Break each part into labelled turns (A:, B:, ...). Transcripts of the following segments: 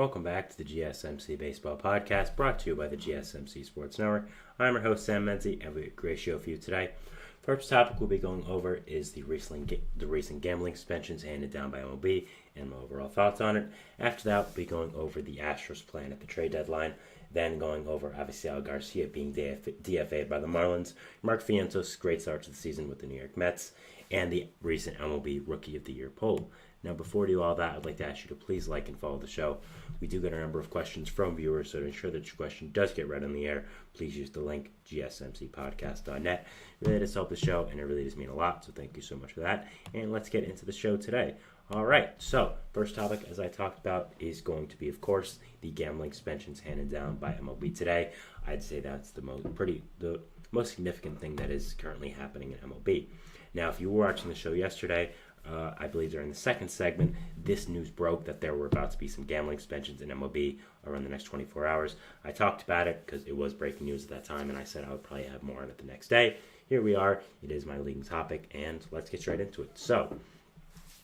A: welcome back to the GSMC Baseball Podcast, brought to you by the GSMC Sports Network. I'm your host, Sam Menzie, and we have a great show for you today. First topic we'll be going over is the recent gambling suspensions handed down by MLB and my overall thoughts on it. After that, we'll be going over the Astros plan at the trade deadline, then going over Avisail Garcia being DFA'd by the Marlins, Mark Vientos' great start to the season with the New York Mets, and the recent MLB Rookie of the Year poll. Now, before we do all that, I'd like to ask you to please like and follow the show. We do get a number of questions from viewers, so to ensure that your question does get read on the air, please use the link gsmcpodcast.net. It really does help the show, and it really does mean a lot, so thank you so much for that. And let's get into the show today. All right, so first topic, as I talked about, is going to be, of course, the gambling suspensions handed down by MLB today. I'd say that's the most significant thing that is currently happening in MLB. Now, if you were watching the show yesterday, I believe during the second segment, this news broke that there were about to be some gambling suspensions in MLB around the next 24 hours. I talked about it because it was breaking news at that time, and I said I would probably have more on it the next day. Here we are. It is my leading topic, and let's get straight into it. So,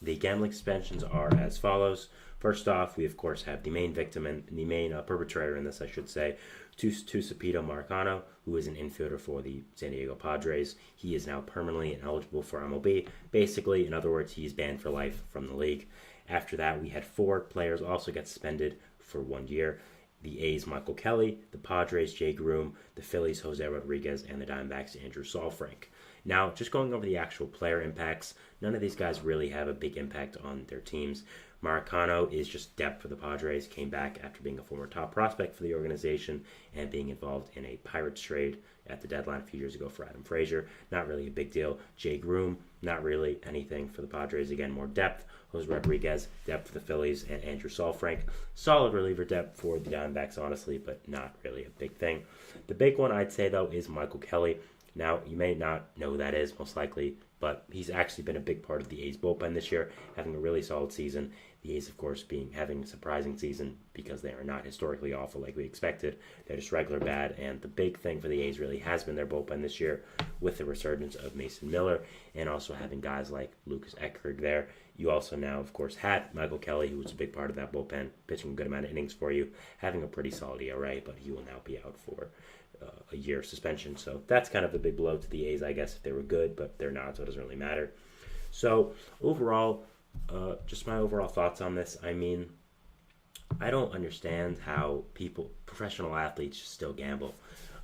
A: the gambling suspensions are as follows. First off, we of course have the main victim and the main perpetrator in this, I should say, Tucupita Marcano, who is an infielder for the San Diego Padres. He is now permanently ineligible for MLB. Basically, in other words, he is banned for life from the league. After that, we had 4 players also get suspended for 1 year. The A's, Michael Kelly, the Padres, Jay Groom, the Phillies, Jose Rodriguez, and the Diamondbacks, Andrew Saalfrank. Now, just going over the actual player impacts, none of these guys really have a big impact on their teams. Marcano is just depth for the Padres, came back after being a former top prospect for the organization and being involved in a Pirates trade at the deadline a few years ago for Adam Frazier. Not really a big deal. Jay Groom, not really anything for the Padres. Again, more depth. Jose Rodriguez, depth for the Phillies, and Andrew Saalfrank. Solid reliever depth for the Diamondbacks, honestly, but not really a big thing. The big one, I'd say, though, is Michael Kelly. Now, you may not know who that is, most likely, but he's actually been a big part of the A's bullpen this year, having a really solid season. The A's, of course, having a surprising season because they are not historically awful like we expected. They're just regular bad, and the big thing for the A's really has been their bullpen this year with the resurgence of Mason Miller and also having guys like Lucas Eckberg there. You also now, of course, had Michael Kelly, who was a big part of that bullpen, pitching a good amount of innings for you, having a pretty solid ERA, but he will now be out for a year suspension. So that's kind of a big blow to the A's, I guess, if they were good, but they're not, so it doesn't really matter. So overall, just my overall thoughts on this. I mean, I don't understand how professional athletes still gamble.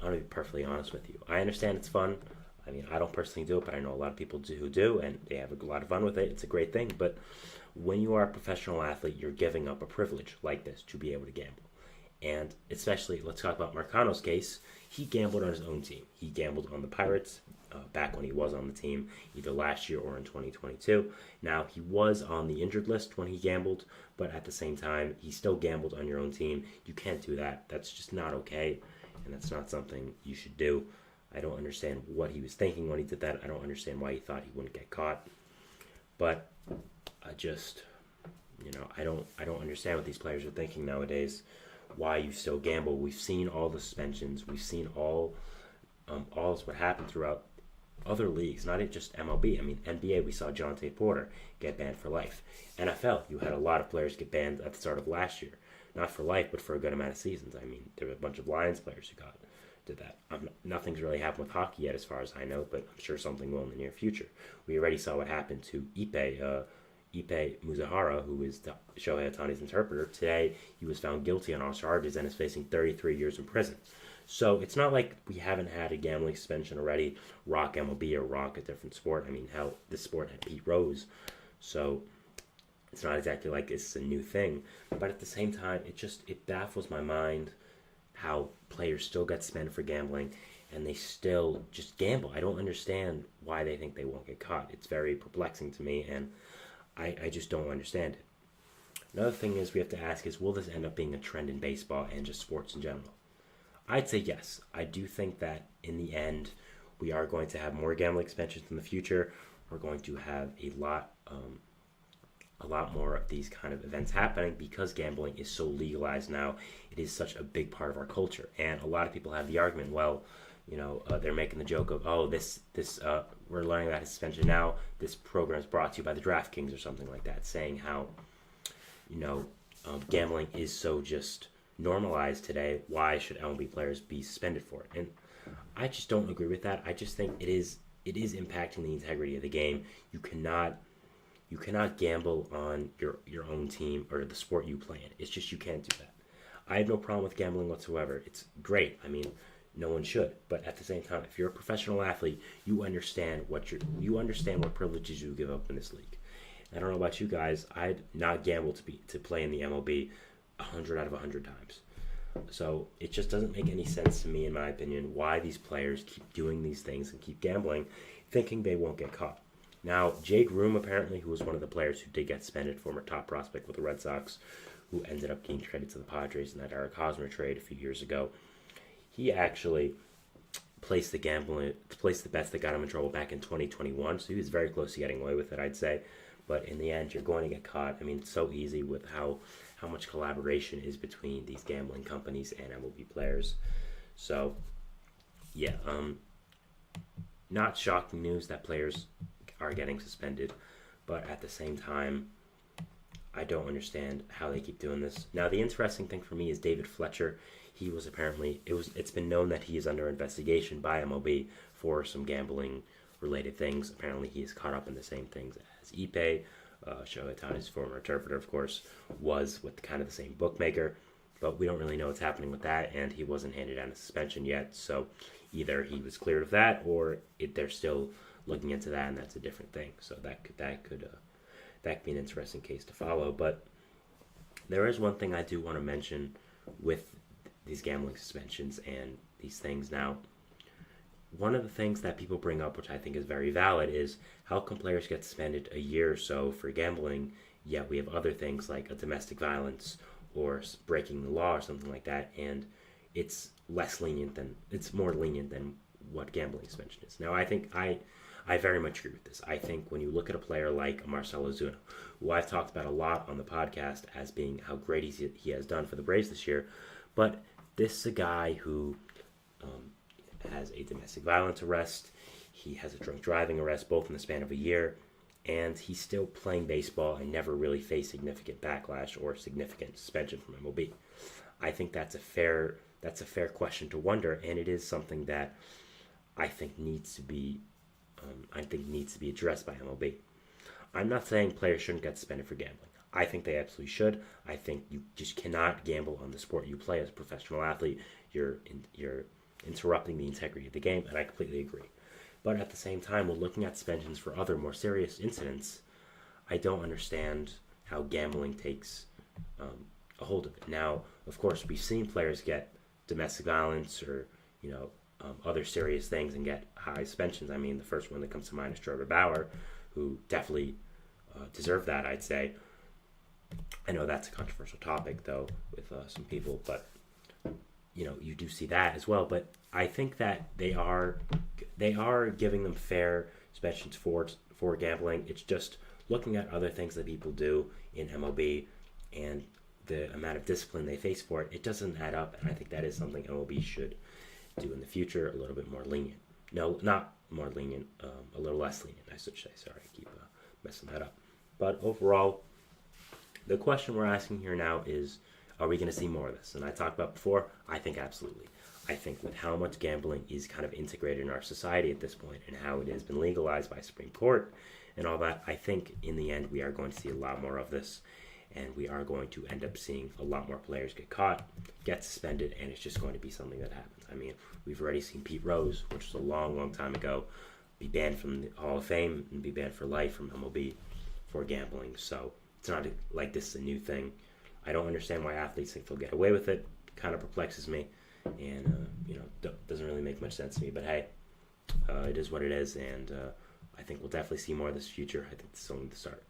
A: I'm going to be perfectly honest with you. I understand it's fun. I mean, I don't personally do it, but I know a lot of people who do, and they have a lot of fun with it. It's a great thing. But when you are a professional athlete, you're giving up a privilege like this to be able to gamble. And especially, let's talk about Marcano's case. He gambled on his own team. He gambled on the Pirates back when he was on the team, either last year or in 2022. Now, he was on the injured list when he gambled, but at the same time, he still gambled on your own team. You can't do that. That's just not okay, and that's not something you should do. I don't understand what he was thinking when he did that. I don't understand why he thought he wouldn't get caught. But I just, I don't understand what these players are thinking nowadays. Why you still gamble. We've seen all the suspensions. We've seen all what happened throughout other leagues, not just MLB. I mean, NBA, we saw Jonte Porter get banned for life. NFL, you had a lot of players get banned at the start of last year. Not for life, but for a good amount of seasons. I mean, there were a bunch of Lions players who did that. Nothing's really happened with hockey yet, as far as I know, but I'm sure something will in the near future. We already saw what happened to Ippei Muzahara, who is Shohei Ohtani's interpreter. Today, he was found guilty on all charges and is facing 33 years in prison. So it's not like we haven't had a gambling suspension already, rock MLB or rock a different sport. I mean, hell, this sport had Pete Rose. So it's not exactly like it's a new thing. But at the same time, it baffles my mind how players still get suspended for gambling and they still just gamble. I don't understand why they think they won't get caught. It's very perplexing to me, and I just don't understand it. Another thing is we have to ask is, will this end up being a trend in baseball and just sports in general? I'd say yes. I do think that in the end, we are going to have more gambling suspensions in the future. We're going to have a lot more of these kind of events happening because gambling is so legalized now. It is such a big part of our culture, and a lot of people have the argument, well, they're making the joke of, we're learning about his suspension now. This program is brought to you by the DraftKings or something like that, saying how, gambling is so just normalized today, why should MLB players be suspended for it? And I just don't agree with that. I just think it is impacting the integrity of the game. You cannot gamble on your own team or the sport you play in. It's just you can't do that. I have no problem with gambling whatsoever. It's great. I mean, no one should. But at the same time, if you're a professional athlete, you understand what privileges you give up in this league. I don't know about you guys. I'd not gamble to play in the MLB 100 out of 100 times. So it just doesn't make any sense to me, in my opinion, why these players keep doing these things and keep gambling, thinking they won't get caught. Now, Jake Room, apparently, who was one of the players who did get suspended, former top prospect with the Red Sox, who ended up getting traded to the Padres in that Eric Hosmer trade a few years ago, he actually placed the bets that got him in trouble back in 2021, so he was very close to getting away with it, I'd say. But in the end, you're going to get caught. I mean, it's so easy with how much collaboration is between these gambling companies and MLB players. So, yeah, not shocking news that players are getting suspended, but at the same time, I don't understand how they keep doing this. Now, the interesting thing for me is David Fletcher. He was apparently, it's been known that he is under investigation by MLB for some gambling related things. Apparently, he is caught up in the same things as Ippei. Shohei Ohtani's former interpreter, of course, was with kind of the same bookmaker, but we don't really know what's happening with that, and he wasn't handed down a suspension yet, so either he was cleared of that, or they're still looking into that, and that's a different thing. So that could be an interesting case to follow. But there is one thing I do want to mention with these gambling suspensions and these things. Now, one of the things that people bring up, which I think is very valid, is how come players get suspended a year or so for gambling, yet we have other things like a domestic violence or breaking the law or something like that, and it's more lenient than what gambling suspension is. Now, I think I very much agree with this. I think when you look at a player like Marcell Ozuna, who I've talked about a lot on the podcast as being how great he has done for the Braves this year, but this is a guy who has a domestic violence arrest, he has a drunk driving arrest, both in the span of a year, and he's still playing baseball and never really faced significant backlash or significant suspension from MLB. I think that's a fair question to wonder, and it is something that I think needs to be addressed by MLB. I'm not saying players shouldn't get suspended for gambling. I think they absolutely should. I think you just cannot gamble on the sport you play as a professional athlete. You're interrupting the integrity of the game, and I completely agree. But at the same time, when looking at suspensions for other more serious incidents, I don't understand how gambling takes a hold of it. Now, of course, we've seen players get domestic violence or other serious things and get high suspensions. I mean, the first one that comes to mind is Trevor Bauer, who definitely deserved that, I'd say. I know that's a controversial topic, though, with some people, but you do see that as well. But I think that they are giving them fair suspensions for gambling. It's just looking at other things that people do in MLB and the amount of discipline they face for it. It doesn't add up, and I think that is something MLB should do in the future, a little bit more lenient. No, not more lenient, a little less lenient, I should say. Sorry, I keep messing that up. But overall, the question we're asking here now is, are we going to see more of this? And I talked about before, I think absolutely. I think with how much gambling is kind of integrated in our society at this point and how it has been legalized by Supreme Court and all that, I think in the end we are going to see a lot more of this, and we are going to end up seeing a lot more players get caught, get suspended, and it's just going to be something that happens. I mean, we've already seen Pete Rose, which was a long, long time ago, be banned from the Hall of Fame and be banned for life from MLB for gambling. So it's not like this is a new thing. I don't understand why athletes think they'll get away with it. Kind of perplexes me, and doesn't really make much sense to me. But hey, it is what it is, and I think we'll definitely see more of this future. I think it's only the start.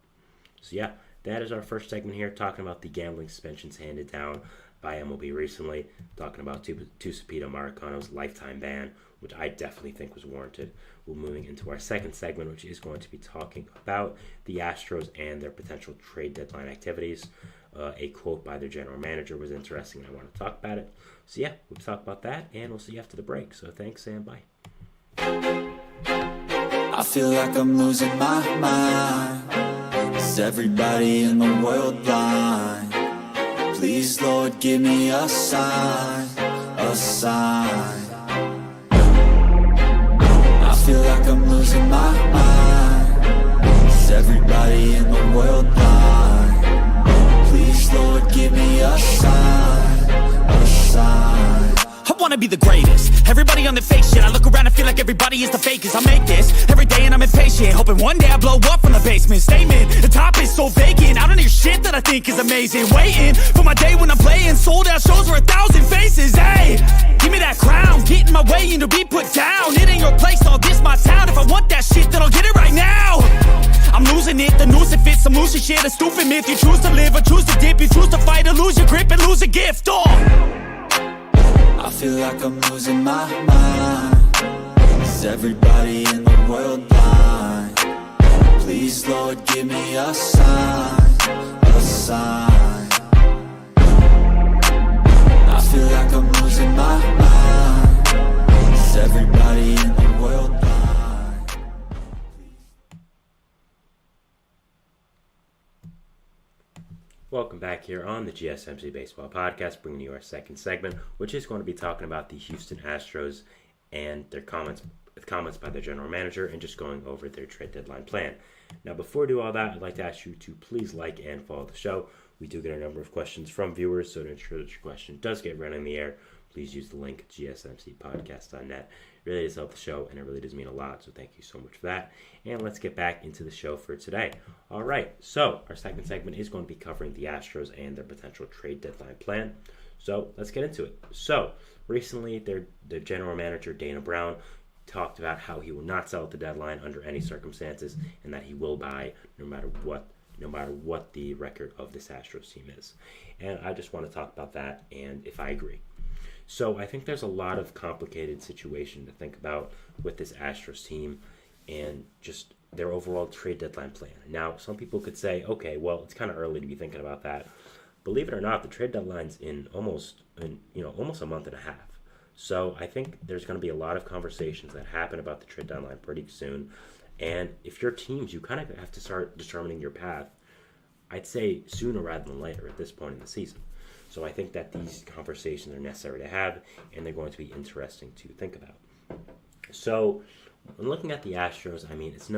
A: So yeah, that is our first segment here, talking about the gambling suspensions handed down by MLB recently, talking about Tucupita Marcano's lifetime ban, which I definitely think was warranted. We're moving into our second segment, which is going to be talking about the Astros and their potential trade deadline activities. A quote by their general manager was interesting, and I want to talk about it. So yeah, we'll talk about that, and we'll see you after the break. So thanks, and bye.
B: I feel like I'm losing my mind. Is everybody in the world blind? Please, Lord, give me a sign, a sign. I feel like I'm losing my mind. Is everybody in the world blind? Please, Lord, give me a sign, a sign.
C: I wanna be the greatest. Everybody on the fake shit. I look around and feel like everybody is the fakest. I make this every day and I'm impatient, hoping one day I blow up from the basement. Statement, the top is so vacant. I don't hear shit that I think is amazing. Waiting for my day when I'm playing sold out shows for 1,000 faces. Hey, give me that crown, get in my way and to be put down. It ain't your place, all this my town. If I want that shit, then I'll get it right now. I'm losing it, the noose it fits. I'm losing shit, a stupid myth. You choose to live or choose to dip. You choose to fight or lose your grip and lose a gift.
B: I feel like I'm losing my mind. Is everybody in the world blind? Please, Lord, give me a sign, a sign. I feel like I'm losing my mind. Is everybody in the world blind?
A: Welcome back here on the GSMC Baseball Podcast, bringing you our second segment, which is going to be talking about the Houston Astros and their comments by their general manager and just going over their trade deadline plan. Now, before we do all that, I'd like to ask you to please like and follow the show. We do get a number of questions from viewers, so to ensure that your question does get read on the air, please use the link gsmcpodcast.net. It really does help the show, and it really does mean a lot, so thank you so much for that. And let's get back into the show for today. All right, so our second segment is going to be covering the Astros and their potential trade deadline plan. So let's get into it. So recently, their general manager, Dana Brown, talked about how he will not sell at the deadline under any circumstances, and that he will buy no matter what the record of this Astros team is. And I just want to talk about that and if I agree. So I think there's a lot of complicated situation to think about with this Astros team and just their overall trade deadline plan. Now, some people could say, okay, well, it's kind of early to be thinking about that. Believe it or not, the trade deadline's in almost a month and a half. So I think there's going to be a lot of conversations that happen about the trade deadline pretty soon. And if you're teams, you kind of have to start determining your path, I'd say sooner rather than later at this point in the season. So I think that these conversations are necessary to have, and they're going to be interesting to think about. So when looking at the Astros, I mean, it's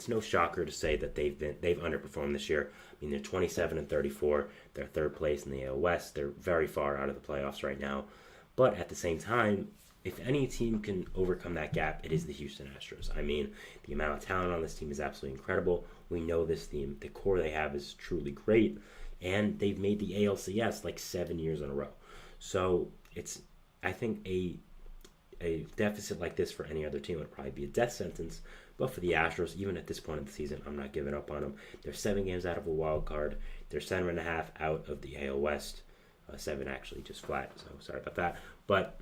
A: no shocker to say that they've underperformed this year. I mean, they're 27-34. They're third place in the AL West. They're very far out of the playoffs right now. But at the same time, if any team can overcome that gap, it is the Houston Astros. I mean, the amount of talent on this team is absolutely incredible. We know this team, the core they have is truly great, and they've made the ALCS like 7 years in a row. So it's, I think, a deficit like this for any other team would probably be a death sentence. But for the Astros, even at this point in the season, I'm not giving up on them. They're 7 games out of a wild card. They're 7.5 out of the AL West. 7 actually just flat, so sorry about that. But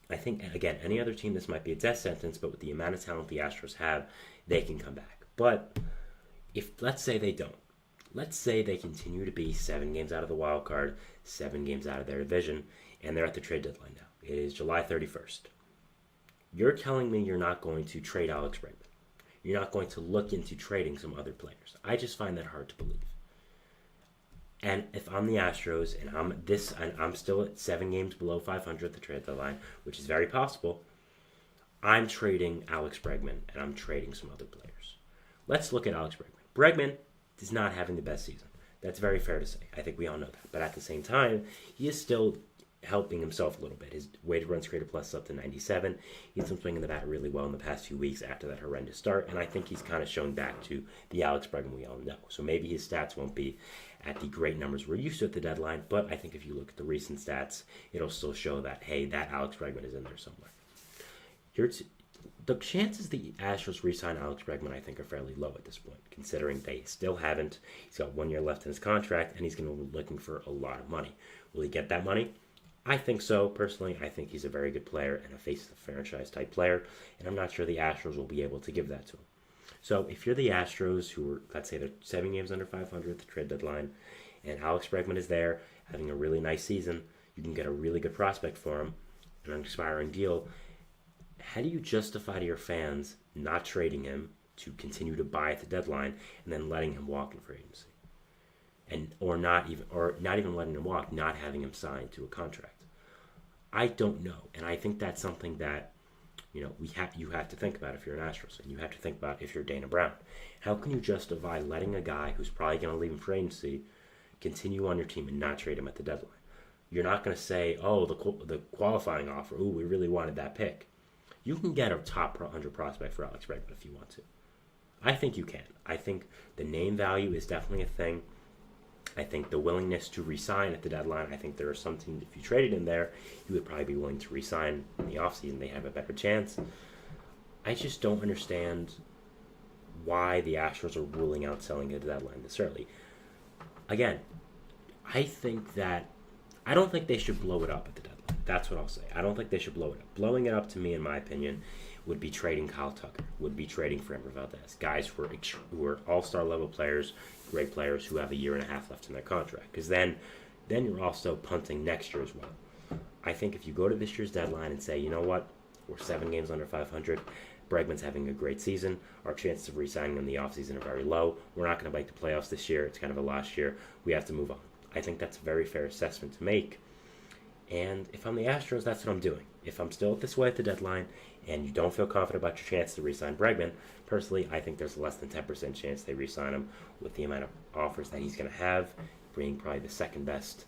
A: I think, again, any other team, this might be a death sentence, but with the amount of talent the Astros have, they can come back. But if, let's say they don't. Let's say they continue to be 7 games out of the wild card, 7 games out of their division, and they're at the trade deadline now. It is July 31st. You're telling me you're not going to trade Alex Bregman. You're not going to look into trading some other players. I just find that hard to believe. And if I'm the Astros and I'm still at 7 games below 500 at the trade deadline, which is very possible, I'm trading Alex Bregman and I'm trading some other players. Let's look at Alex Bregman. Bregman is not having the best season. That's very fair to say. I think we all know that. But at the same time, he is still helping himself a little bit. His weighted runs created plus is up to 97. He's been swinging the bat really well in the past few weeks after that horrendous start, and I think he's kind of shown back to the Alex Bregman we all know. So maybe his stats won't be at the great numbers we're used to at the deadline, but I think if you look at the recent stats, it'll still show that, hey, that Alex Bregman is in there somewhere. The chances the Astros re-sign Alex Bregman, I think, are fairly low at this point, considering they still haven't. He's got 1 year left in his contract, and he's going to be looking for a lot of money. Will he get that money? I think so, personally. I think he's a very good player and a face-of-the-franchise type player, and I'm not sure the Astros will be able to give that to him. So if you're the Astros, who are, let's say they're 7 games under 500 at the trade deadline, and Alex Bregman is there, having a really nice season, you can get a really good prospect for him, an expiring deal. How do you justify to your fans not trading him to continue to buy at the deadline and then letting him walk in free agency? or not even letting him walk, not having him sign to a contract. I don't know, and I think that's something that you have to think about if you're an Astros, and you have to think about if you're Dana Brown. How can you justify letting a guy who's probably going to leave in free agency continue on your team and not trade him at the deadline? You're not going to say, oh, the qualifying offer, ooh, we really wanted that pick. You can get a top 100 prospect for Alex Bregman if you want to. I think you can. I think the name value is definitely a thing. I think the willingness to re-sign at the deadline, I think there are some teams, if you traded him there, you would probably be willing to re-sign in the offseason. They have a better chance. I just don't understand why the Astros are ruling out selling at the deadline this early. Again, I don't think they should blow it up at the deadline. That's what I'll say. I don't think they should blow it up. Blowing it up, to me, in my opinion, would be trading Kyle Tucker, would be trading Framber Valdez, guys who are all-star level players, great players who have a year and a half left in their contract. Because then you're also punting next year as well. I think if you go to this year's deadline and say, you know what, we're 7 games under 500, Bregman's having a great season, our chances of re-signing in the offseason are very low, we're not going to make the playoffs this year, it's kind of a lost year, we have to move on. I think that's a very fair assessment to make. And if I'm the Astros, that's what I'm doing. If I'm still this way at the deadline and you don't feel confident about your chance to re-sign Bregman, personally, I think there's a less than 10% chance they re-sign him with the amount of offers that he's going to have, being probably the second best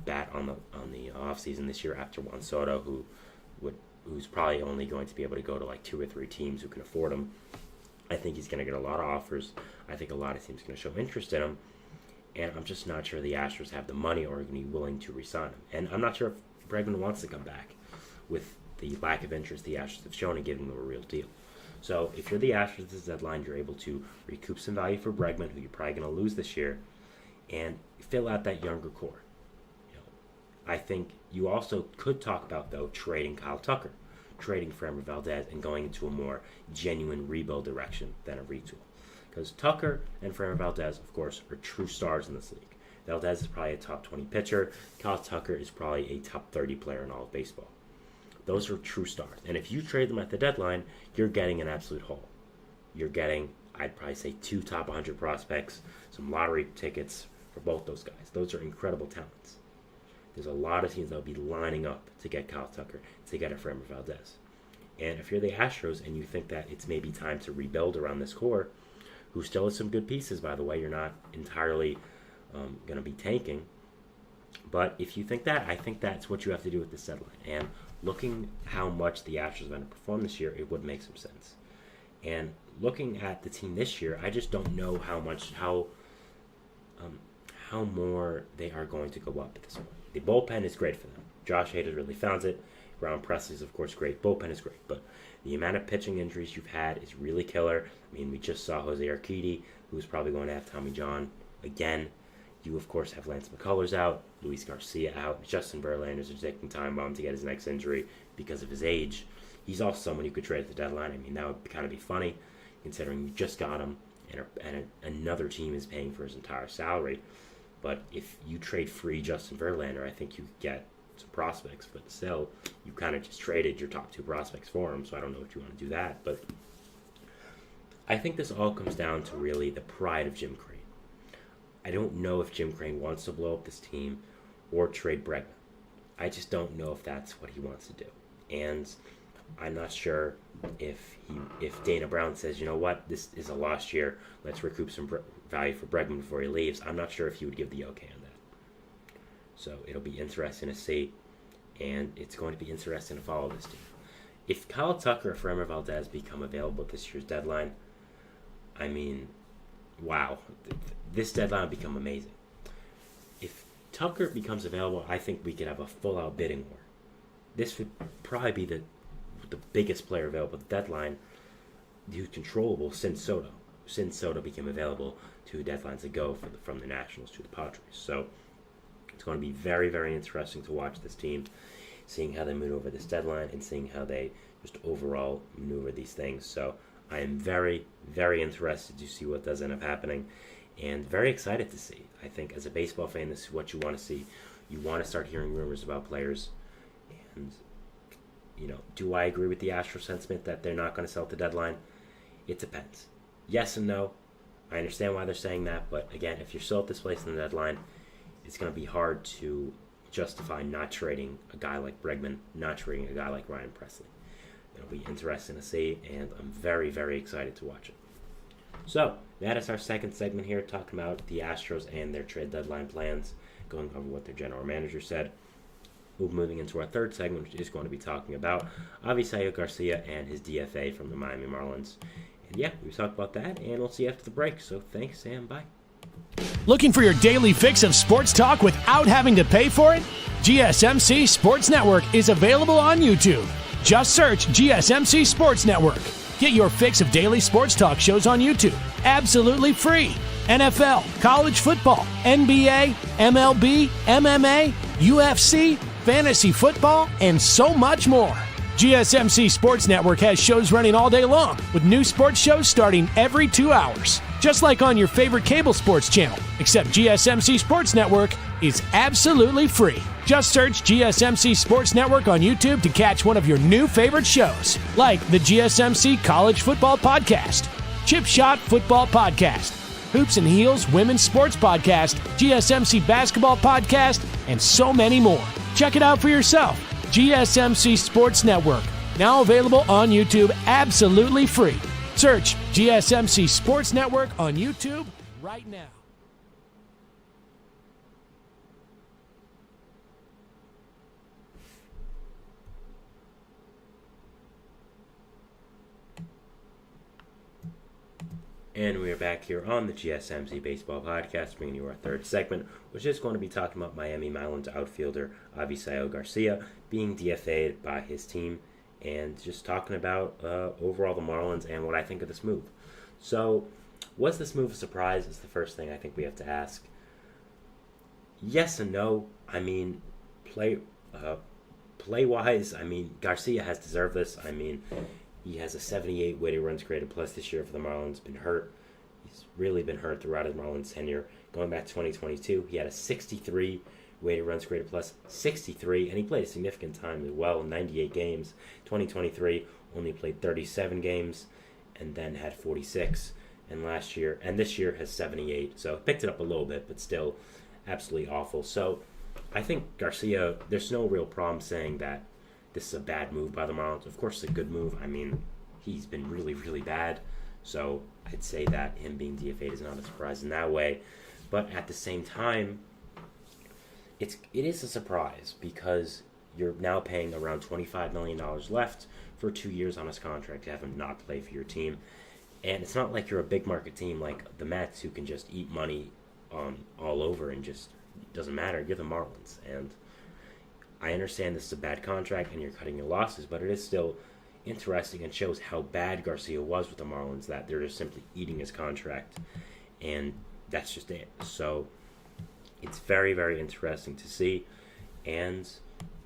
A: bat on the offseason this year after Juan Soto, who's probably only going to be able to go to like 2 or 3 teams who can afford him. I think he's going to get a lot of offers. I think a lot of teams are going to show interest in him. And I'm just not sure the Astros have the money or are going to be willing to re-sign him. And I'm not sure if Bregman wants to come back with the lack of interest the Astros have shown in giving him a real deal. So if you're the Astros at this deadline, you're able to recoup some value for Bregman, who you're probably going to lose this year, and fill out that younger core. I think you also could talk about, though, trading Kyle Tucker, trading Framber Valdez, and going into a more genuine rebuild direction than a retool. Because Tucker and Framber Valdez, of course, are true stars in this league. Valdez is probably a top 20 pitcher. Kyle Tucker is probably a top 30 player in all of baseball. Those are true stars. And if you trade them at the deadline, you're getting an absolute haul. You're getting, I'd probably say, 2 top 100 prospects, some lottery tickets for both those guys. Those are incredible talents. There's a lot of teams that will be lining up to get Kyle Tucker, to get a Framber Valdez. And if you're the Astros and you think that it's maybe time to rebuild around this core, who still has some good pieces, by the way. You're not entirely going to be tanking. But if you think that, I think that's what you have to do with this deadline. And looking how much the Astros are going to perform this year, it would make some sense. And looking at the team this year, I just don't know how more they are going to go up at this point. The bullpen is great for them. Josh Hader really found it. Brown Presley is, of course, great. Bullpen is great. But the amount of pitching injuries you've had is really killer. I mean, we just saw Jose Urquidy, who's probably going to have Tommy John again. You, of course, have Lance McCullers out, Luis Garcia out, Justin Verlander's taking time bomb to get his next injury because of his age. He's also someone you could trade at the deadline. I mean, that would kind of be funny, considering you just got him and another team is paying for his entire salary. But if you trade free Justin Verlander, I think you could get some prospects, but still, you kind of just traded your top 2 prospects for him, so I don't know if you want to do that. But I think this all comes down to really the pride of Jim Crane. I don't know if Jim Crane wants to blow up this team or trade Bregman. I just don't know if that's what he wants to do. And I'm not sure if Dana Brown says, you know what, this is a lost year, let's recoup some value for Bregman before he leaves. I'm not sure if he would give the okay on that. So it'll be interesting to see, and it's going to be interesting to follow this team. If Kyle Tucker or Framber Valdez become available at this year's deadline, I mean, wow, this deadline will become amazing. If Tucker becomes available, I think we could have a full-out bidding war. This would probably be the biggest player available at the deadline who's controllable since Soto. Since Soto became available 2 deadlines ago from the Nationals to the Padres. So it's going to be very, very interesting to watch this team, seeing how they maneuver this deadline and seeing how they just overall maneuver these things. So I am very, very interested to see what does end up happening and very excited to see. I think as a baseball fan, this is what you want to see. You want to start hearing rumors about players. And, do I agree with the Astro sentiment that they're not going to sell at the deadline? It depends. Yes and no. I understand why they're saying that, but again, if you're still at this place in the deadline, it's going to be hard to justify not trading a guy like Bregman, not trading a guy like Ryan Presley. It'll be interesting to see, and I'm very, very excited to watch it. So, that is our second segment here, talking about the Astros and their trade deadline plans, going over what their general manager said. We'll be moving into our third segment, which is going to be talking about Avisaíl Garcia and his DFA from the Miami Marlins. And yeah, we've talked about that, and we'll see you after the break. So thanks, and bye.
D: Looking for your daily fix of sports talk without having to pay for it? GSMC Sports Network is available on YouTube. Just search GSMC Sports Network. Get your fix of daily sports talk shows on YouTube, absolutely free. NFL, college football, NBA, MLB, MMA, UFC, fantasy football, and so much more. GSMC Sports Network has shows running all day long, with new sports shows starting every 2 hours. Just like on your favorite cable sports channel, except GSMC Sports Network is absolutely free. Just search GSMC Sports Network on YouTube to catch one of your new favorite shows, like the GSMC College Football Podcast, Chip Shot Football Podcast, Hoops and Heels Women's Sports Podcast, GSMC Basketball Podcast, and so many more. Check it out for yourself. GSMC Sports Network, now available on YouTube absolutely free. Search GSMC Sports Network on YouTube right now.
A: And we are back here on the GSMC Baseball Podcast, bringing you our third segment, which is going to be talking about Miami Marlins outfielder Avisaíl Garcia being DFA'd by his team, and just talking about overall the Marlins and what I think of this move. So, was this move a surprise is the first thing I think we have to ask. Yes and no. I mean, play-wise, I mean, Garcia has deserved this. I mean, he has a 78 weighted runs created plus this year for the Marlins. Been hurt. He's really been hurt throughout his Marlins tenure. Going back to 2022, he had a 63 weighted runs created plus 63, and he played a significant time as well, 98 games. 2023 only played 37 games, and then had 46. And this year has 78. So picked it up a little bit, but still absolutely awful. So I think Garcia, there's no real problem saying that this is a bad move by the Marlins. Of course, it's a good move. I mean, he's been really, really bad. So I'd say that him being DFA'd is not a surprise in that way. But at the same time, it is a surprise because you're now paying around $25 million left for 2 years on his contract to have him not play for your team. And it's not like you're a big market team like the Mets who can just eat money all over and just doesn't matter. You're the Marlins. And I understand this is a bad contract and you're cutting your losses, but it is still interesting and shows how bad Garcia was with the Marlins, that they're just simply eating his contract. And that's just it. So it's very, very interesting to see. And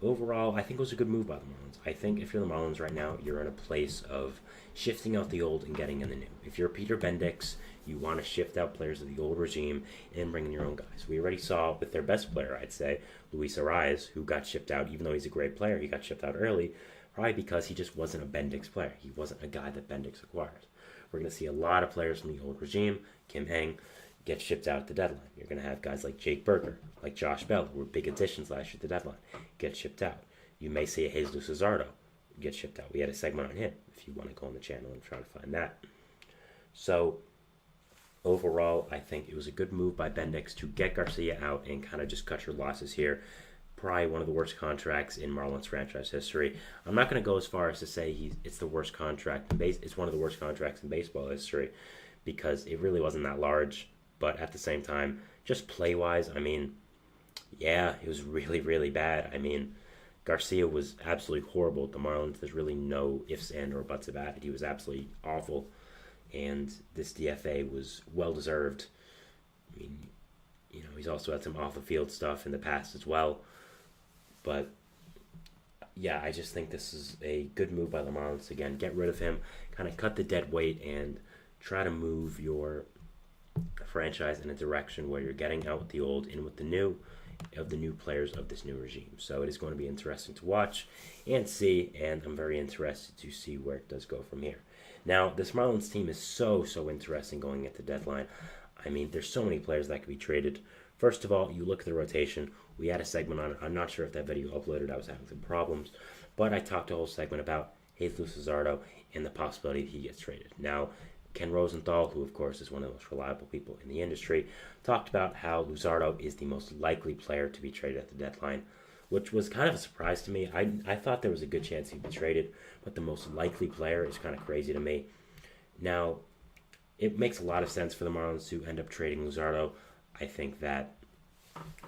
A: overall, I think it was a good move by the Marlins. I think if you're the Marlins right now, you're in a place of shifting out the old and getting in the new. If you're Peter Bendix, you want to shift out players of the old regime and bring in your own guys. We already saw with their best player, I'd say, Luis Arias, who got shipped out, even though he's a great player, he got shipped out early, probably because he just wasn't a Bendix player. He wasn't a guy that Bendix acquired. We're going to see a lot of players from the old regime, Kim Heng, get shipped out at the deadline. You're going to have guys like Jake Berger, like Josh Bell, who were big additions last year at the deadline, get shipped out. You may see a Jesus Luzardo get shipped out. We had a segment on him, if you want to go on the channel and try to find that. So, overall, I think it was a good move by Bendix to get Garcia out and kind of just cut your losses here. Probably one of the worst contracts in Marlins franchise history. I'm not going to go as far as to say it's the worst contract. It's one of the worst contracts in baseball history because it really wasn't that large. But at the same time, just play-wise, I mean, yeah, it was really, really bad. I mean, Garcia was absolutely horrible at the Marlins. There's really no ifs, and, or buts about it. He was absolutely awful. And this DFA was well-deserved. I mean, he's also had some off-the-field stuff in the past as well. But, yeah, I just think this is a good move by the Marlins. Again, get rid of him, kind of cut the dead weight, and try to move your franchise in a direction where you're getting out with the old, in with the new, of the new players of this new regime. So it is going to be interesting to watch and see, and I'm very interested to see where it does go from here. Now, this Marlins team is so interesting going at the deadline. I mean, there's so many players that could be traded. First of all, you look at the rotation. We had a segment on it. I'm not sure if that video uploaded. I was having some problems. But I talked a whole segment about Jesus Luzardo and the possibility that he gets traded. Now, Ken Rosenthal, who of course is one of the most reliable people in the industry, talked about how Luzardo is the most likely player to be traded at the deadline, which was kind of a surprise to me. I thought there was a good chance he'd be traded, but the most likely player is kind of crazy to me. Now, it makes a lot of sense for the Marlins to end up trading Luzardo. I think that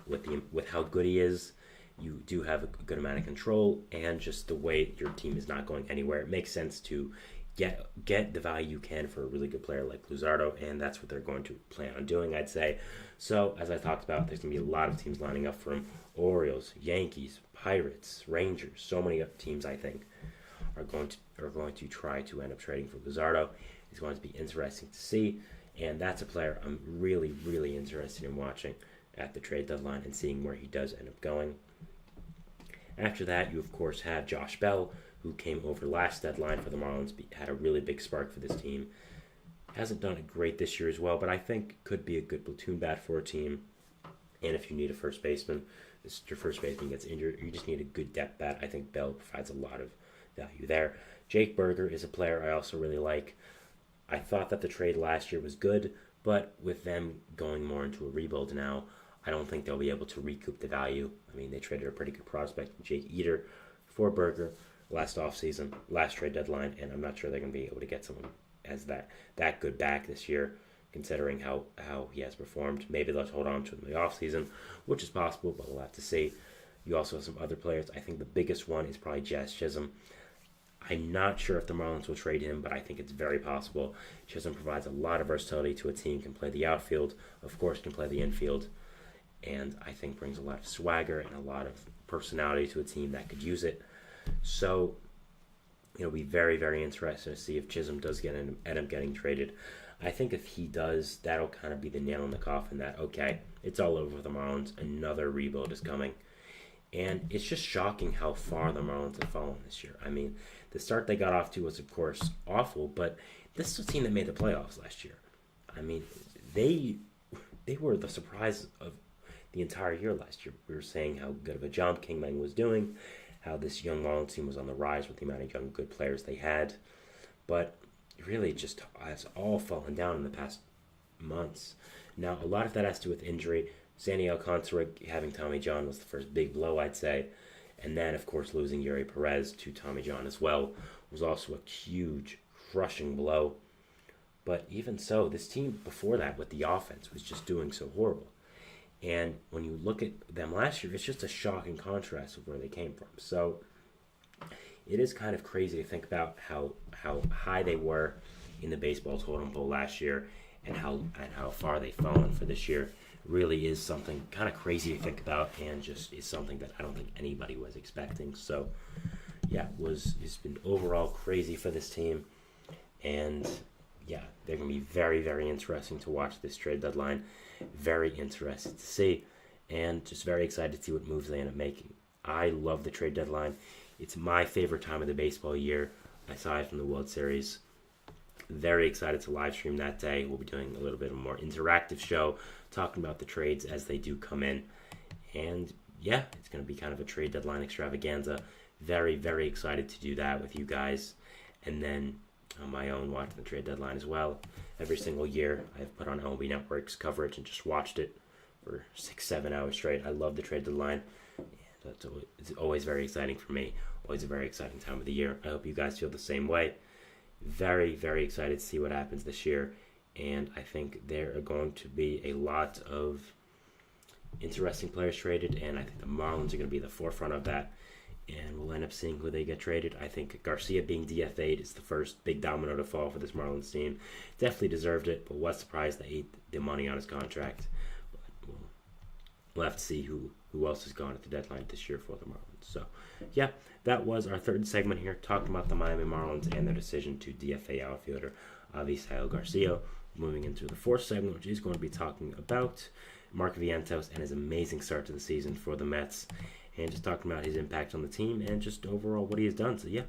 A: with how good he is, you do have a good amount of control, and just the way your team is not going anywhere, it makes sense to get the value you can for a really good player like Luzardo, and that's what they're going to plan on doing, I'd say. So, as I talked about, there's going to be a lot of teams lining up for him. Orioles, Yankees, Pirates, Rangers, so many teams, I think, are going to try to end up trading for Luzardo. It's going to be interesting to see, and that's a player I'm really interested in watching at the trade deadline and seeing where he does end up going. After that, you of course have Josh Bell, who came over last deadline for the Marlins, had a really big spark for this team. Hasn't done it great this year as well, but I think could be a good platoon bat for a team. And if you need a first baseman, your first baseman gets injured, you just need a good depth bat. I think Bell provides a lot of value there. Jake Berger is a player I also really like. I thought that the trade last year was good, but with them going more into a rebuild now, I don't think they'll be able to recoup the value. I mean, they traded a pretty good prospect, Jake Eater, for Berger last offseason, last trade deadline, and I'm not sure they're going to be able to get someone as that good back this year, considering how he has performed. Maybe they'll hold on to him in the offseason, which is possible, but we'll have to see. You also have some other players. I think the biggest one is probably Jazz Chisholm. I'm not sure if the Marlins will trade him, but I think it's very possible. Chisholm provides a lot of versatility to a team, can play the outfield, of course can play the infield, and I think brings a lot of swagger and a lot of personality to a team that could use it. So it'll be very interesting to see if Chisholm does end up getting traded. I think if he does, that'll kind of be the nail in the coffin that, okay, it's all over for the Marlins. Another rebuild is coming. And it's just shocking how far the Marlins have fallen this year. I mean, the start they got off to was, of course, awful, but this is a team that made the playoffs last year. I mean, they were the surprise of the entire year last year. We were saying how good of a job King Lang was doing, how this young Marlins team was on the rise with the amount of young good players they had. But really just has all fallen down in the past months. Now, a lot of that has to do with injury. Sandy Alcantara having Tommy John was the first big blow, I'd say. And then, of course, losing Yuri Perez to Tommy John as well was also a huge, crushing blow. But even so, this team before that with the offense was just doing so horrible. And when you look at them last year, it's just a shocking contrast of where they came from. So it is kind of crazy to think about how high they were in the baseball totem pole last year and how far they've fallen for this year. Really is something kind of crazy to think about, and just is something that I don't think anybody was expecting. So yeah, it's been overall crazy for this team, and yeah, they're going to be very interesting to watch this trade deadline. Very interested to see, and just very excited to see what moves they end up making. I love the trade deadline. It's my favorite time of the baseball year, aside from the World Series. Very excited to live stream that day. We'll be doing a little bit of a more interactive show, talking about the trades as they do come in. And yeah, it's going to be kind of a trade deadline extravaganza. Very excited to do that with you guys. And then on my own, watching the trade deadline as well. Every single year, I've put on MLB Network's coverage and just watched it for 6-7 hours straight. I love the trade deadline. It's always very exciting for me. Always a very exciting time of the year. I hope you guys feel the same way. Very excited to see what happens this year. And I think there are going to be a lot of interesting players traded. And I think the Marlins are going to be the forefront of that. And we'll end up seeing who they get traded. I think Garcia being DFA'd is the first big domino to fall for this Marlins team. Definitely deserved it, but was surprised they ate the money on his contract. But we'll have to see who else is gone at the deadline this year for the Marlins. So, yeah, that was our third segment here, talking about the Miami Marlins and their decision to DFA outfielder Avisail Garcia. Moving into the fourth segment, which is going to be talking about Mark Vientos and his amazing start to the season for the Mets, and just talking about his impact on the team and just overall what he has done. So yeah,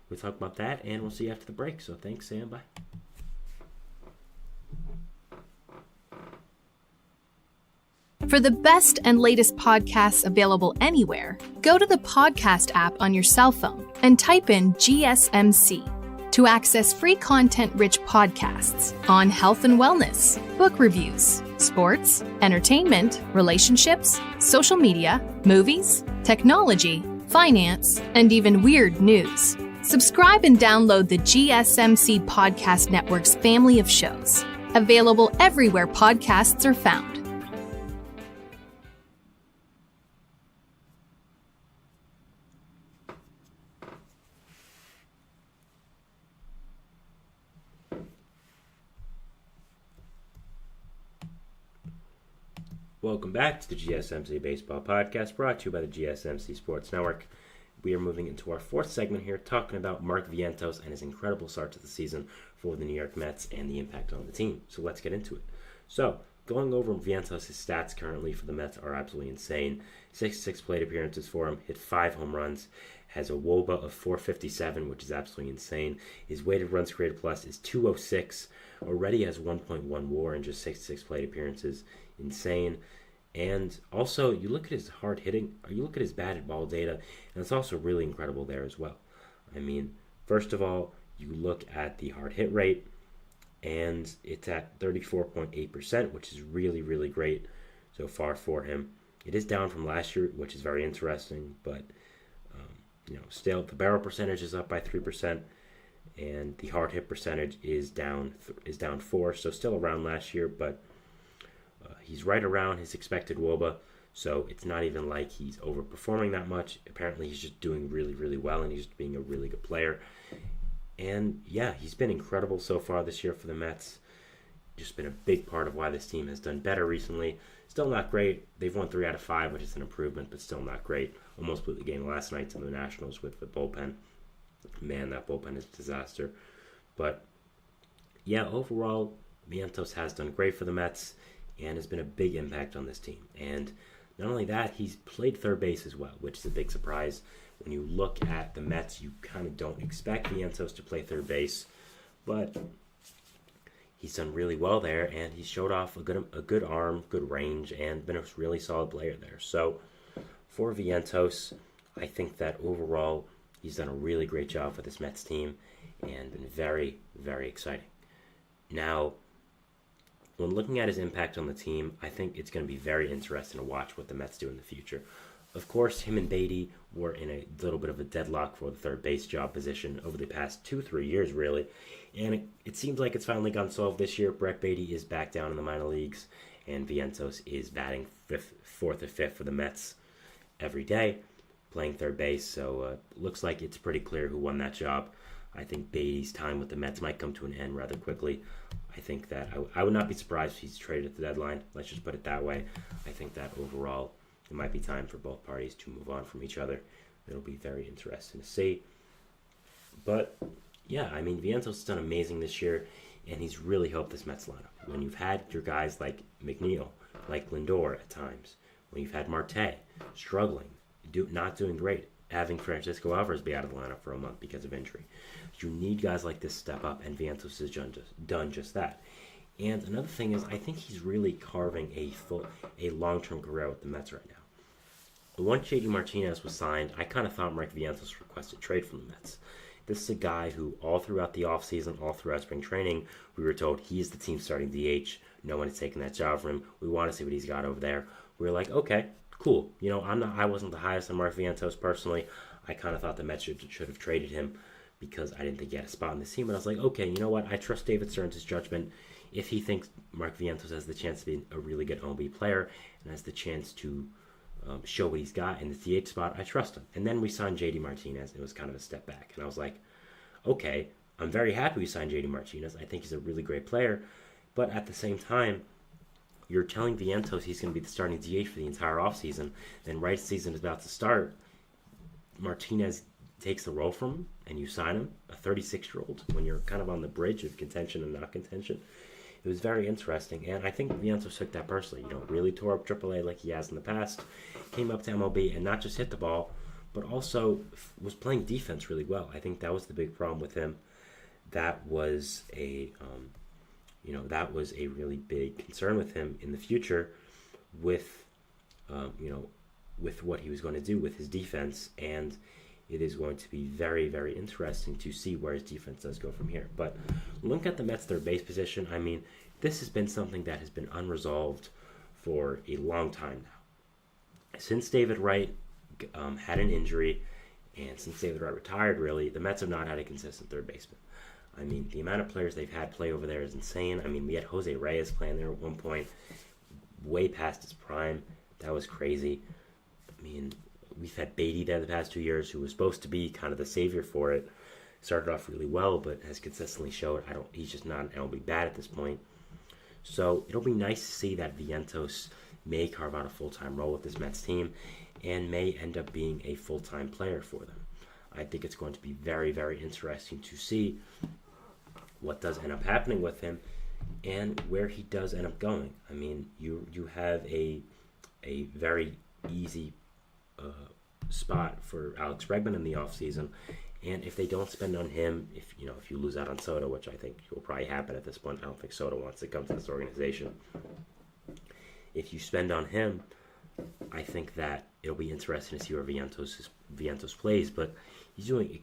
A: we'll talk about that, and we'll see you after the break. So thanks, Sam. Bye.
E: For the best and latest podcasts available anywhere, go to the podcast app on your cell phone and type in GSMC to access free content-rich podcasts on health and wellness, book reviews, sports, entertainment, relationships, social media, movies, technology, finance, and even weird news. Subscribe and download the GSMC Podcast Network's family of shows, available everywhere podcasts are found.
A: Welcome back to the GSMC Baseball Podcast, brought to you by the GSMC Sports Network. We are moving into our fourth segment here, talking about Mark Vientos and his incredible start to the season for the New York Mets and the impact on the team. So let's get into it. So, going over Vientos' stats currently for the Mets are absolutely insane. 66 plate appearances for him, hit 5 home runs, has a WOBA of 457, which is absolutely insane. His weighted runs created plus is 206, already has 1.1 WAR in just 66 plate appearances. Insane. And also, you look at his hard hitting, or you look at his batted ball data, and it's also really incredible there as well. I mean, first of all, you look at the hard hit rate, and it's at 34.8%, which is really, really great so far for him. It is down from last year, which is very interesting, but still the barrel percentage is up by 3%, and the hard hit percentage is down 4, so still around last year, but he's right around his expected WOBA, so it's not even like he's overperforming that much. Apparently, he's just doing really, really well, and he's just being a really good player. And yeah, he's been incredible so far this year for the Mets. Just been a big part of why this team has done better recently. Still not great. They've won 3 out of 5, which is an improvement, but still not great. Almost blew the game last night to the Nationals with the bullpen. Man, that bullpen is a disaster. But yeah, overall, Vientos has done great for the Mets and has been a big impact on this team. And not only that, he's played third base as well, which is a big surprise. When you look at the Mets, you kind of don't expect Vientos to play third base, but he's done really well there, and he showed off a good arm, good range, and been a really solid player there. So for Vientos, I think that overall he's done a really great job for this Mets team and been very, very exciting. Now, when looking at his impact on the team, I think it's going to be very interesting to watch what the Mets do in the future. Of course, him and Beatty were in a little bit of a deadlock for the third base job position over the past 2-3 years, really. And it seems like it's finally gotten solved this year. Brett Beatty is back down in the minor leagues, and Vientos is batting 4th or 5th for the Mets every day, playing third base. So looks like it's pretty clear who won that job. I think Beatty's time with the Mets might come to an end rather quickly. I think that I would not be surprised if he's traded at the deadline. Let's just put it that way. I think that overall it might be time for both parties to move on from each other. It'll be very interesting to see. But yeah, I mean, Vientos has done amazing this year, and he's really helped this Mets lineup. When you've had your guys like McNeil, like Lindor at times, when you've had Marte struggling, not doing great, having Francisco Alvarez be out of the lineup for a month because of injury. You need guys like this step up, and Vientos has done just that. And another thing is, I think he's really carving a long-term career with the Mets right now. Once JD Martinez was signed, I kind of thought Mark Vientos requested trade from the Mets. This is a guy who all throughout the offseason, all throughout spring training, we were told he's the team starting DH. No one is taking that job from him. We want to see what he's got over there. We were like, okay, cool. I wasn't the highest on Mark Vientos personally. I kind of thought the Mets should have traded him because I didn't think he had a spot in the team. But I was like, okay, you know what? I trust David Stearns' judgment. If he thinks Mark Vientos has the chance to be a really good MLB player and has the chance to show what he's got in the DH spot, I trust him. And then we signed JD Martinez, and it was kind of a step back. And I was like, okay, I'm very happy we signed JD Martinez. I think he's a really great player. But at the same time, you're telling Vientos he's going to be the starting DH for the entire offseason. Then right as the season is about to start, Martinez takes the role from him, and you sign him, a 36-year-old, when you're kind of on the bridge of contention and not contention. it was very interesting, and I think Vientos took that personally. Really tore up AAA like he has in the past, came up to MLB and not just hit the ball, but also was playing defense really well. I think that was the big problem with him. That was a really big concern with him in the future, with with what he was going to do with his defense, and it is going to be very, very interesting to see where his defense does go from here. But look at the Mets' third base position. I mean, this has been something that has been unresolved for a long time now. Since David Wright had an injury, and since David Wright retired, really, the Mets have not had a consistent third baseman. I mean, the amount of players they've had play over there is insane. I mean, we had Jose Reyes playing there at one point, way past his prime. That was crazy. I mean, we've had Beatty there the past 2 years, who was supposed to be kind of the savior for it. Started off really well, but has consistently showed he's just not an MLB bat at this point. So it'll be nice to see that Vientos may carve out a full-time role with this Mets team and may end up being a full-time player for them. I think it's going to be very, very interesting to see what does end up happening with him and where he does end up going. I mean, you have a very easy spot for Alex Bregman in the offseason, and if they don't spend on him, if you lose out on Soto, which I think will probably happen at this point, I don't think Soto wants to come to this organization. If you spend on him, I think that it'll be interesting to see where Vientos plays, but he's doing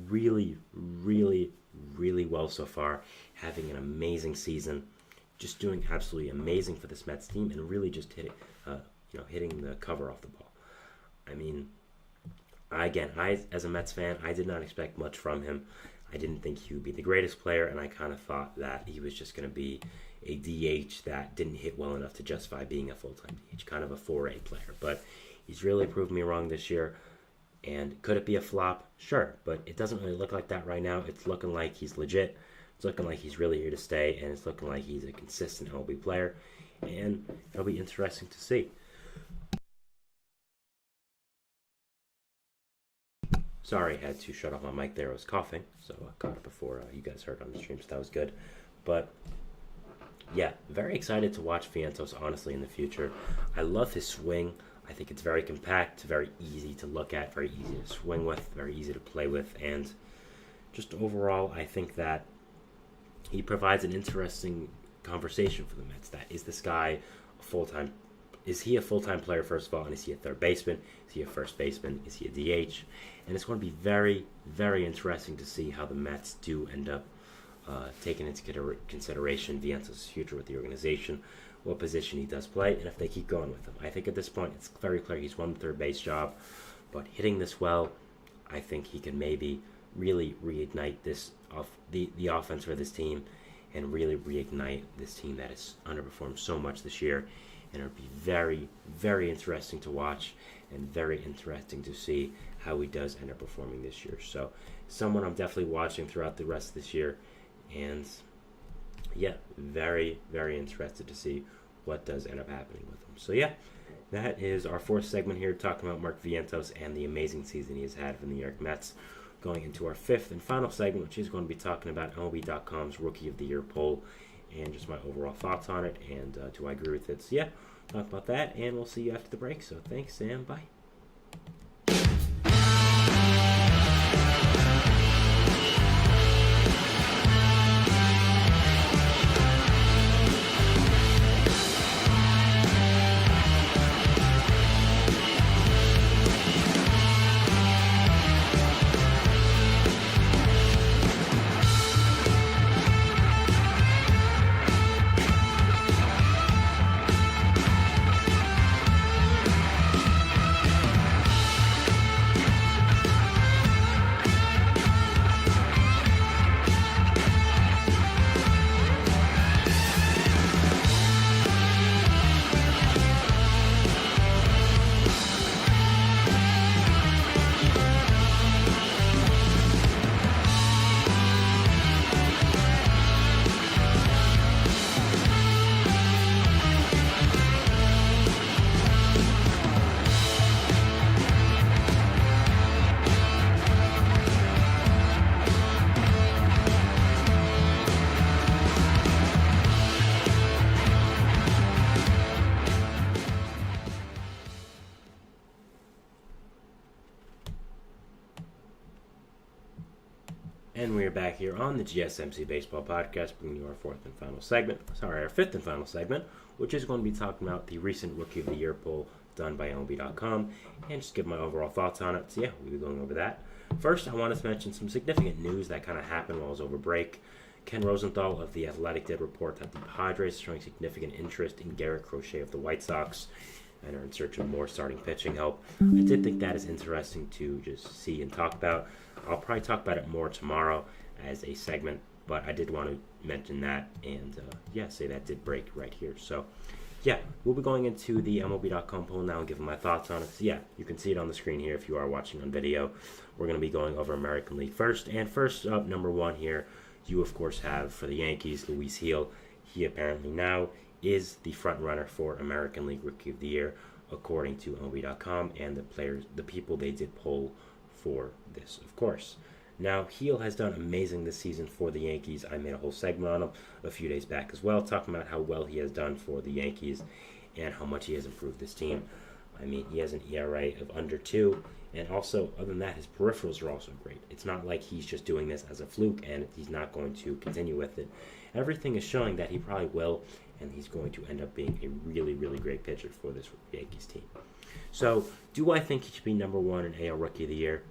A: really, really, really well so far, having an amazing season, just doing absolutely amazing for this Mets team, and really just hitting the cover off the ball. I mean, I as a Mets fan, I did not expect much from him. I didn't think he would be the greatest player, and I kind of thought that he was just going to be a DH that didn't hit well enough to justify being a full-time DH, kind of a 4A player. But he's really proved me wrong this year. And could it be a flop? Sure, but it doesn't really look like that right now. It's looking like he's legit. It's looking like he's really here to stay, and it's looking like he's a consistent MLB player. And it'll be interesting to see. Sorry, I had to shut off my mic there. I was coughing, so I caught it before you guys heard on the stream, so that was good. But yeah, very excited to watch Vientos, honestly, in the future. I love his swing. I think it's very compact, very easy to look at, very easy to swing with, very easy to play with, and just overall, I think that he provides an interesting conversation for the Mets. That is this guy a full-time? Is he a full-time player, first of all, and is he a third baseman? Is he a first baseman? Is he a DH? And it's going to be very, very interesting to see how the Mets do end up taking into consideration Vientos' future with the organization, what position he does play, and if they keep going with him. I think at this point it's very clear he's won the third base job, but hitting this well, I think he can maybe really reignite the offense for this team and really reignite this team that has underperformed so much this year. And it'll be very, very interesting to watch and very interesting to see how he does end up performing this year. So someone I'm definitely watching throughout the rest of this year. And yeah, very, very interested to see what does end up happening with him. So yeah, that is our fourth segment here, talking about Mark Vientos and the amazing season he has had for the New York Mets. Going into our fifth and final segment, which is going to be talking about MLB.com's Rookie of the Year poll and just my overall thoughts on it, and do I agree with it? So yeah, talk about that, and we'll see you after the break. So thanks, and bye. we are back here on the GSMC Baseball Podcast, bringing you our fifth and final segment, which is going to be talking about the recent Rookie of the Year poll done by MLB.com, and just give my overall thoughts on it. So yeah, we'll be going over that. First, I wanted to mention some significant news that kind of happened while I was over break. Ken Rosenthal of The Athletic did report that the Padres are showing significant interest in Garrett Crochet of the White Sox and are in search of more starting pitching help. I did think that is interesting to just see and talk about. I'll probably talk about it more tomorrow as a segment, but I did want to mention that and say that did break right here. So yeah, we'll be going into the MLB.com poll now and giving my thoughts on it. So yeah, you can see it on the screen here if you are watching on video. We're going to be going over American League first. And first up, number one here, you of course have for the Yankees, Luis Gil. He apparently now is the front runner for American League Rookie of the Year, according to MLB.com and the people they did poll for this, of course. Now, Gil has done amazing this season for the Yankees. I made a whole segment on him a few days back as well, talking about how well he has done for the Yankees and how much he has improved this team. I mean, he has an ERA of under 2, and also, other than that, his peripherals are also great. It's not like he's just doing this as a fluke and he's not going to continue with it. Everything is showing that he probably will, and he's going to end up being a really, really great pitcher for this Yankees team. So, do I think he should be number 1 in AL Rookie of the Year?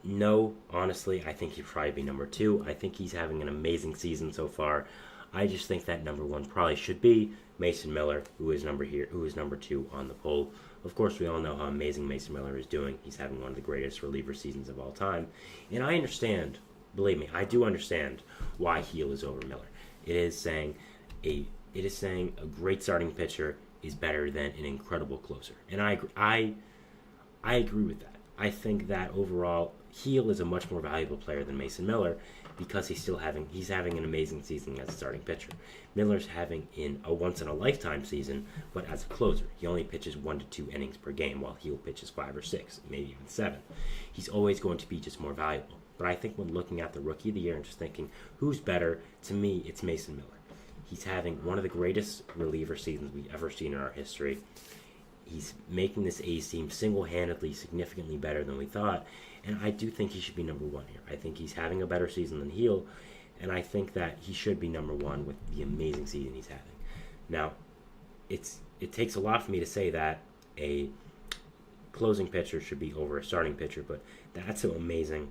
A: No, honestly, I think he'd probably be number 2. I think he's having an amazing season so far. I just think that number 1 probably should be Mason Miller, who is number 2 on the poll. Of course, we all know how amazing Mason Miller is doing. He's having one of the greatest reliever seasons of all time. And I understand, believe me, I do understand why Gil is over Miller. It is saying a great starting pitcher is better than an incredible closer. And I agree with that. I think that overall, Gil is a much more valuable player than Mason Miller because he's having an amazing season as a starting pitcher. Miller's having a once-in-a-lifetime season, but as a closer. He only pitches 1 to 2 innings per game, while Gil pitches 5 or 6, maybe even 7. He's always going to be just more valuable. But I think when looking at the Rookie of the Year and just thinking, who's better, to me, it's Mason Miller. He's having one of the greatest reliever seasons we've ever seen in our history. He's making this A's team single-handedly significantly better than we thought, and I do think he should be number 1 here. I think he's having a better season than Gil, and I think that he should be number 1 with the amazing season he's having. Now, it takes a lot for me to say that a closing pitcher should be over a starting pitcher, but that's how amazing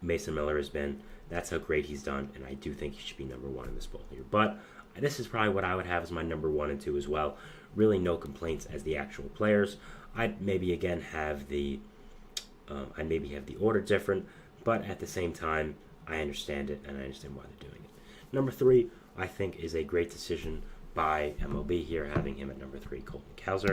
A: Mason Miller has been. That's how great he's done, and I do think he should be number 1 in this poll here. But this is probably what I would have as my number 1 and 2 as well. Really no complaints as the actual players. I'd maybe again have the order different, but at the same time, I understand it, and I understand why they're doing it. Number 3, I think, is a great decision by MLB here, having him at number 3, Colton Cowser.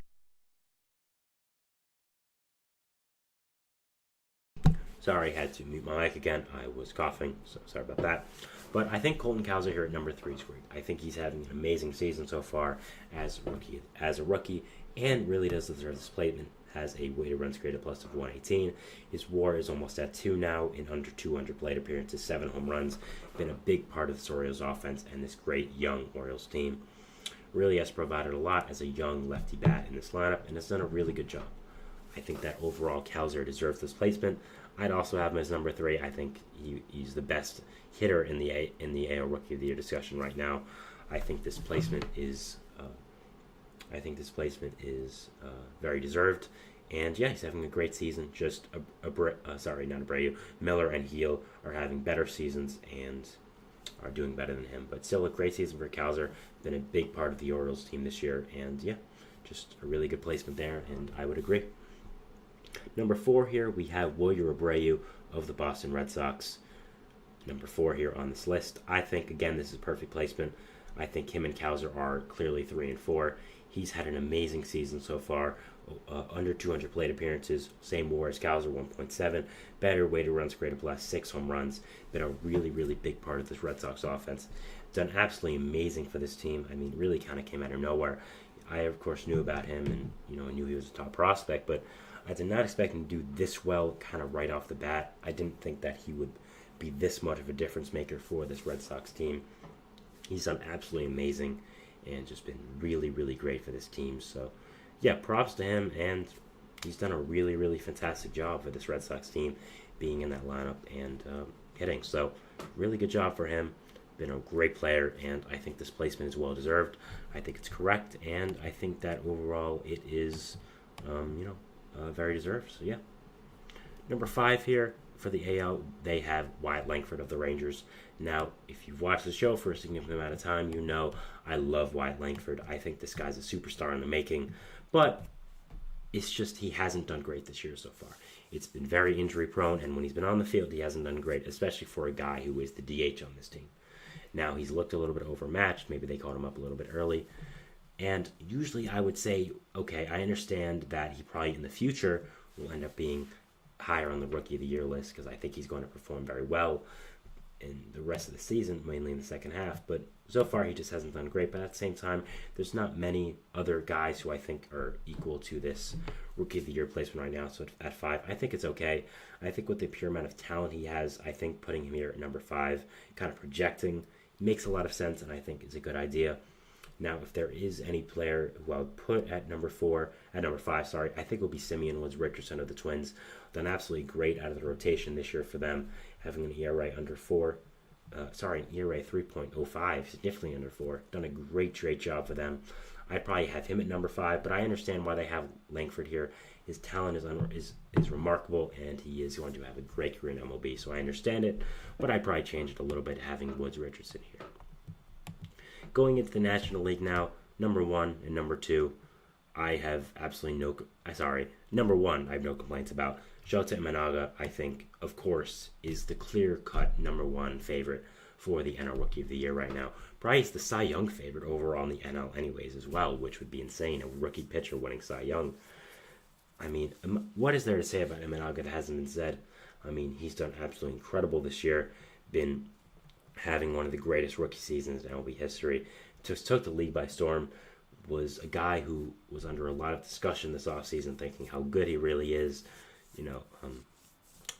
A: Sorry, I had to mute my mic again. I was coughing, so sorry about that. But I think Colton Cowser here at number 3 is great. I think he's having an amazing season so far as a rookie, and really does deserve this placement. Has a weighted runs created plus of 118. His WAR is almost at 2 now in under 200 plate appearances, 7 home runs. Been a big part of this Orioles offense and this great young Orioles team. Really has provided a lot as a young lefty bat in this lineup and has done a really good job. I think that overall Cowser deserves this placement. I'd also have him as number 3. I think he's the best hitter in the AL Rookie of the Year discussion right now. I think this placement is very deserved. And yeah, he's having a great season. Just Miller and Gil are having better seasons and are doing better than him. But still a great season for Cowser. Been a big part of the Orioles team this year. And yeah, just a really good placement there, and I would agree. Number 4 here, we have Wilyer Abreu of the Boston Red Sox. Number 4 here on this list. I think, again, this is a perfect placement. I think him and Cowser are clearly 3 and 4. He's had an amazing season so far. Under 200 plate appearances. Same WAR as Cowser, 1.7. Better weighted runs created plus, 6 home runs. Been a really, really big part of this Red Sox offense. Done absolutely amazing for this team. I mean, really kind of came out of nowhere. I, of course, knew about him and, I knew he was a top prospect, but I did not expect him to do this well kind of right off the bat. I didn't think that he would be this much of a difference maker for this Red Sox team. He's done absolutely amazing and just been really, really great for this team. So, yeah, props to him, and he's done a really, really fantastic job for this Red Sox team. being in that lineup and hitting. So really good job for him. Been a great player, and I think this placement is well deserved. I think it's correct, and I think that overall it is, very deserved. So yeah. Number 5 here for the AL, they have Wyatt Langford of the Rangers. Now, if you've watched the show for a significant amount of time, you know I love Wyatt Langford. I think this guy's a superstar in the making, but it's just he hasn't done great this year so far. It's been very injury prone, and when he's been on the field, he hasn't done great, especially for a guy who is the DH on this team. Now, he's looked a little bit overmatched. Maybe they called him up a little bit early. And usually I would say, okay, I understand that he probably in the future will end up being higher on the Rookie of the Year list because I think he's going to perform very well in the rest of the season, mainly in the second half. But so far, he just hasn't done great. But at the same time, there's not many other guys who I think are equal to this Rookie of the Year placement right now. So at 5, I think it's okay. I think with the pure amount of talent he has, I think putting him here at number 5, kind of projecting, makes a lot of sense, and I think is a good idea. Now, if there is any player who I would put at number 5, I think it would be Simeon Woods Richardson of the Twins. Done absolutely great out of the rotation this year for them, having an ERA under 4. An ERA 3.05, significantly under 4. Done a great job for them. I'd probably have him at number 5, but I understand why they have Langford here. His talent is remarkable, and he is going to have a great career in MLB, so I understand it, but I'd probably change it a little bit having Woods Richardson here. Going into the National League now, number 1 and number 2, I have number 1 I have no complaints about. Shota Imanaga, I think, of course, is the clear-cut number 1 favorite for the NL Rookie of the Year right now. Probably is the Cy Young favorite overall in the NL anyways as well, which would be insane, a rookie pitcher winning Cy Young. I mean, what is there to say about Imanaga that hasn't been said? I mean, he's done absolutely incredible this year, been having one of the greatest rookie seasons in MLB history, just took the league by storm, was a guy who was under a lot of discussion this offseason, thinking how good he really is.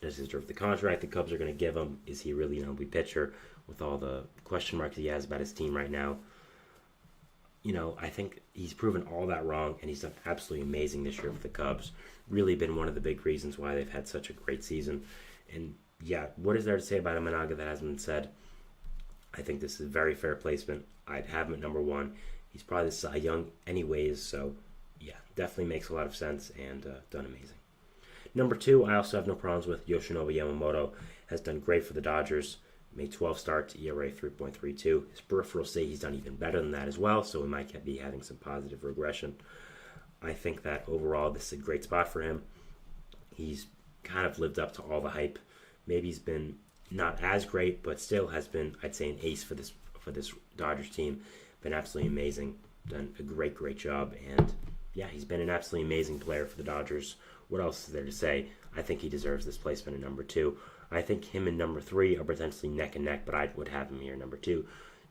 A: Does he deserve the contract the Cubs are going to give him? Is he really an MLB pitcher with all the question marks he has about his team right now? I think he's proven all that wrong, and he's done absolutely amazing this year for the Cubs. Really been one of the big reasons why they've had such a great season. And yeah, what is there to say about Imanaga that hasn't been said? I think this is a very fair placement. I'd have him at number 1. He's probably the Cy Young anyways, so yeah, definitely makes a lot of sense and done amazing. Number 2, I also have no problems with. Yoshinobu Yamamoto has done great for the Dodgers. Made 12 starts, ERA 3.32. His peripherals say he's done even better than that as well, so we might be having some positive regression. I think that overall this is a great spot for him. He's kind of lived up to all the hype. Maybe he's been not as great, but still has been, I'd say, an ace for this Dodgers team. Been absolutely amazing. Done a great job, and yeah, he's been an absolutely amazing player for the Dodgers. What else is there to say? I think he deserves this placement at number 2. I think him and number 3 are potentially neck and neck, but I would have him here number 2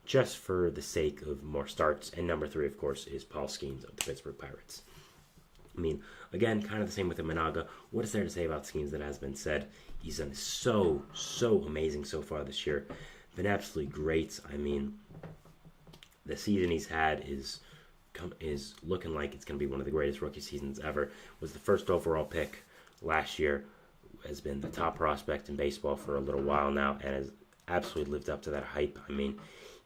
A: just for the sake of more starts. And number 3, of course, is Paul Skeens of the Pittsburgh Pirates. I mean, again, kind of the same with Imanaga. What is there to say about Skeens that has been said? He's done so amazing so far this year. Been absolutely great. I mean, the season he's had is looking like it's going to be one of the greatest rookie seasons ever. Was the first overall pick last year. Has been the top prospect in baseball for a little while now, and has absolutely lived up to that hype. I mean,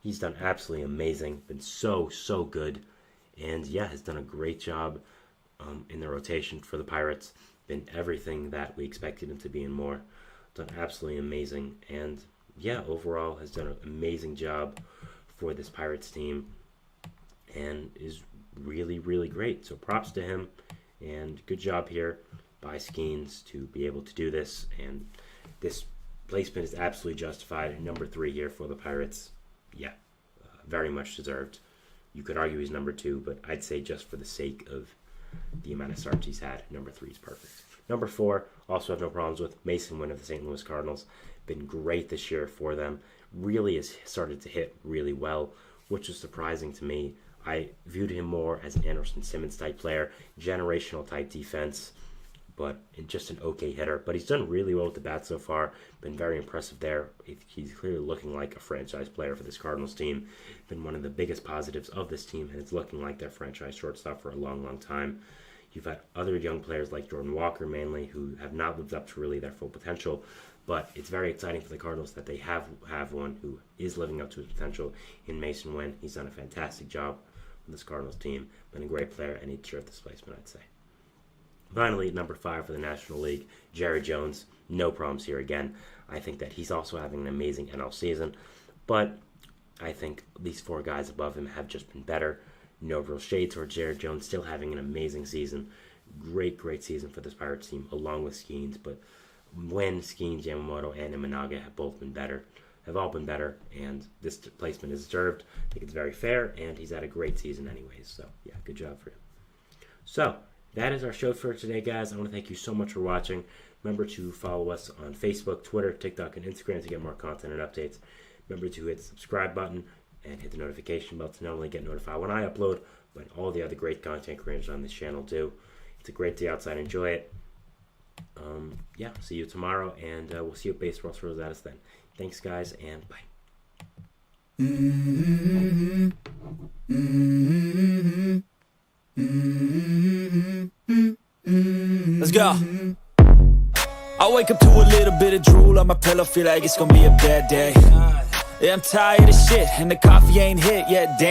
A: he's done absolutely amazing. Been so good, and yeah, has done a great job in the rotation for the Pirates. Been everything that we expected him to be and more. Done absolutely amazing, and yeah, overall has done an amazing job for this Pirates team, and is really great. So props to him, and good job here by Skeens to be able to do this, and this placement is absolutely justified. Number 3 here for the Pirates, yeah, very much deserved. You could argue he's number 2, but I'd say just for the sake of the amount of starts he's had, number 3 is perfect. Number 4, also have no problems with. Mason Wynn of the St. Louis Cardinals. Been great this year for them. Really has started to hit really well, which is surprising to me. I viewed him more as an Anderson Simmons type player, generational type defense, but just an okay hitter. But he's done really well with the bat so far. Been very impressive there. He's clearly looking like a franchise player for this Cardinals team. Been one of the biggest positives of this team, and it's looking like their franchise shortstop for a long time. You've had other young players like Jordan Walker mainly who have not lived up to really their full potential. But it's very exciting for the Cardinals that they have one who is living up to his potential in Mason Wynn. He's done a fantastic job with this Cardinals team. Been a great player, and he'd deserve this placement, I'd say. Finally, number 5 for the National League, Jerry Jones. No problems here again. I think that he's also having an amazing NL season. But I think these 4 guys above him have just been better. No real shades for Jerry Jones, still having an amazing season. Great season for this Pirates team, along with Skeens. But when Skeens, Yamamoto, and Imanaga have all been better, and this placement is deserved. I think it's very fair, and he's had a great season anyways. So, yeah, good job for him. So, that is our show for today, guys. I want to thank you so much for watching. Remember to follow us on Facebook, Twitter, TikTok, and Instagram to get more content and updates. Remember to hit the subscribe button and hit the notification bell to not only get notified when I upload, but all the other great content creators on this channel do. It's a great day outside. Enjoy it. See you tomorrow, and we'll see you at Baseball throws at us then. Thanks, guys, and bye.
C: Let's go. I wake up to a little bit of drool on my pillow, feel like it's gonna be a bad day. Yeah, I'm tired of shit, and the coffee ain't hit yet, damn.